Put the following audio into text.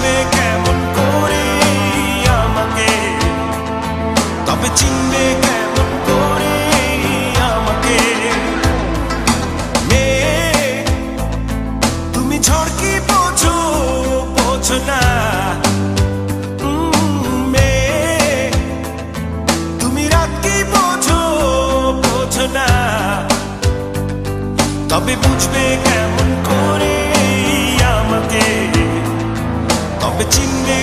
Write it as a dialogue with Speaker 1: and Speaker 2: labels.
Speaker 1: চিনবে কেমন করে আমাকে, তবে চিনবে কেমন করে আমাকে। মেয়ে তুমি ঝড় কি বোঝো, বোঝো না। মেয়ে তুমি রাত কি বোঝো, বোঝো না। তবে বুঝবে কেমন করে আমাকে, তবে চিনবে